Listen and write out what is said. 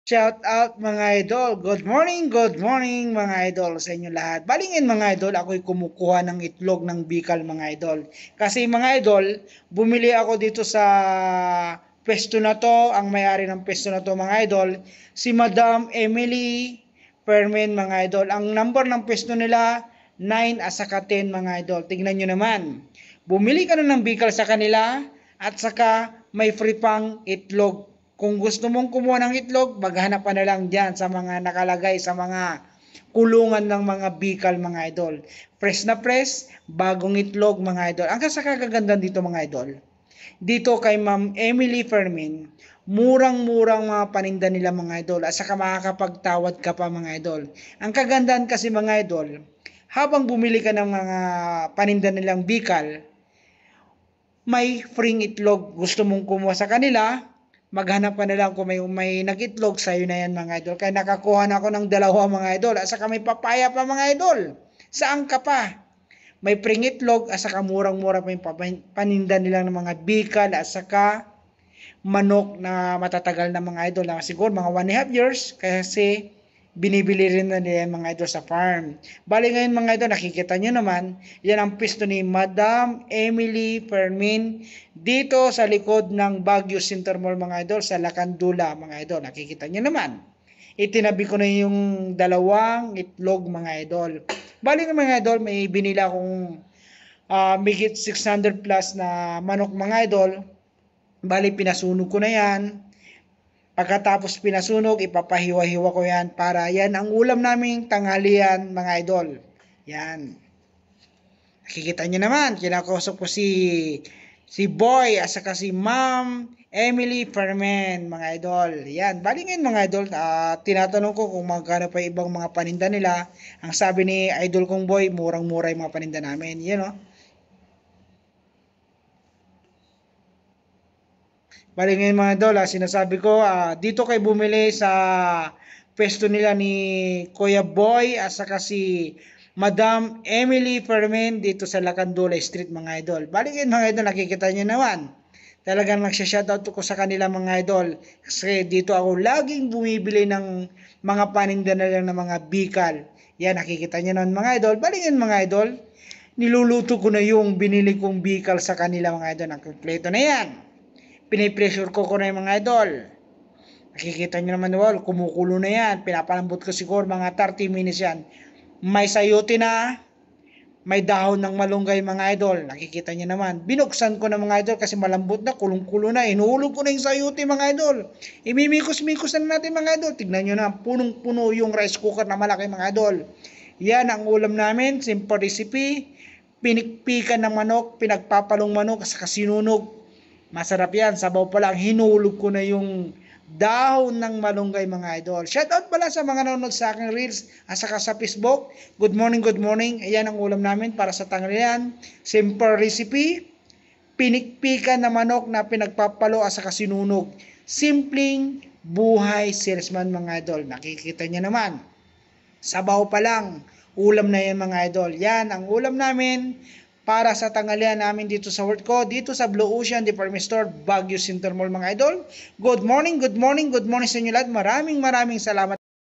Shout out mga idol. Good morning mga idol sa inyo lahat. Balingin mga idol, ako'y kumukuha ng itlog ng Bicol mga idol. Kasi mga idol, bumili ako dito sa pwesto na to, ang may-ari ng pwesto na to mga idol, si Madam Emily Permen mga idol. Ang number ng pwesto nila, 9 at saka 10 mga idol. Tignan nyo naman. Bumili ka na ng Bicol sa kanila at saka may free pang itlog. Kung gusto mong kumuha ng itlog, maghanap ka na lang dyan sa mga nakalagay sa mga kulungan ng mga Bicol mga idol. Fresh na fresh, bagong itlog mga idol. Ang kasakagaganda dito mga idol, dito kay Ma'am Emily Fermin, murang-murang mga paninda nila mga idol at saka makakapagtawad ka pa mga idol. Ang kagandahan kasi mga idol, habang bumili ka ng mga paninda nilang Bicol, may free itlog. Gusto mong kumuha sa kanila, maghanap ka na lang kung may nag-itlog, sa'yo na yan mga idol. Kaya nakakuha na ako ng dalawa mga idol at saka may papaya pa mga idol. Saan ka pa? May free itlog at saka murang-mura pa yung paninda nila ng mga Bicol at saka manok na matatagal na mga idol na siguro mga 1.5 years kasi binibili rin na nila mga idol sa farm. Bali ngayon mga idol, nakikita nyo naman, yan ang pisto ni Madam Emily Fermin dito sa likod ng Baguio Center Mall mga idol sa Lacandula mga idol. Nakikita nyo naman. Itinabi ko na yung dalawang itlog mga idol. Bali nga mga idol, may binila akong migit 600 plus na manok mga idol. Bali pinasunog ko na yan. Pagkatapos pinasunog, ipapahiwa-hiwa ko yan para yan ang ulam naming tanghalian mga idol. Yan. Nakikita nyo naman, kinakausap ko si Boy at saka si Ma'am Emily Fermen mga idol. Yan. Bali ngayon mga idol, tinatanong ko kung magkano pa ibang mga paninda nila. Ang sabi ni idol kong Boy, murang-mura yung mga paninda namin. Yan o. Bali ngayon mga idol, sinasabi ko, dito kayo bumili sa pwesto nila ni Kuya Boy at saka si Madam Emily Fermin dito sa Lacandula Street mga idol. Bali ngayon mga idol, nakikita nyo naman. Talagang nagsha-shoutout ko sa kanila mga idol. Kasi dito ako laging bumibili ng mga paninda na lang ng mga Bicol. Yan, nakikita nyo naman mga idol. Bali ngayon mga idol, niluluto ko na yung binili kong Bicol sa kanila mga idol. Ang kompleto na yan. Pinipressure ko na yung mga idol. Nakikita nyo naman wall, kumukulo na yan. Pinapalambot ko siguro mga 30 minutes yan. May sayote na, may dahon ng malunggay mga idol. Nakikita nyo naman. Binuksan ko na mga idol kasi malambot na, kulong-kulo na. Inuulog ko na yung sayote mga idol. Imimikos-mikos na natin mga idol. Tignan nyo na, punong-puno yung rice cooker na malaki mga idol. Yan ang ulam namin, simple recipe. Pinikpikan ng manok, pinagpapalong manok, saka sinunog. Masarap yan. Sabaw pa lang, hinulog ko na yung dahon ng malunggay mga idol. Shoutout pala sa mga nanonood sa aking reels at saka sa Facebook. Good morning, good morning. Ayan ang ulam namin para sa tanghalian. Simple recipe. Pinikpikan na manok na pinagpapalo at saka sinunog. Simpleng buhay salesman mga idol. Nakikita niyo naman. Sabaw pa lang. Ulam na yan mga idol. Yan ang ulam namin para sa tanghalian namin dito sa work ko, dito sa Blue Ocean Department Store, Baguio Center Mall mga idol. Good morning sa inyo lahat. Maraming salamat.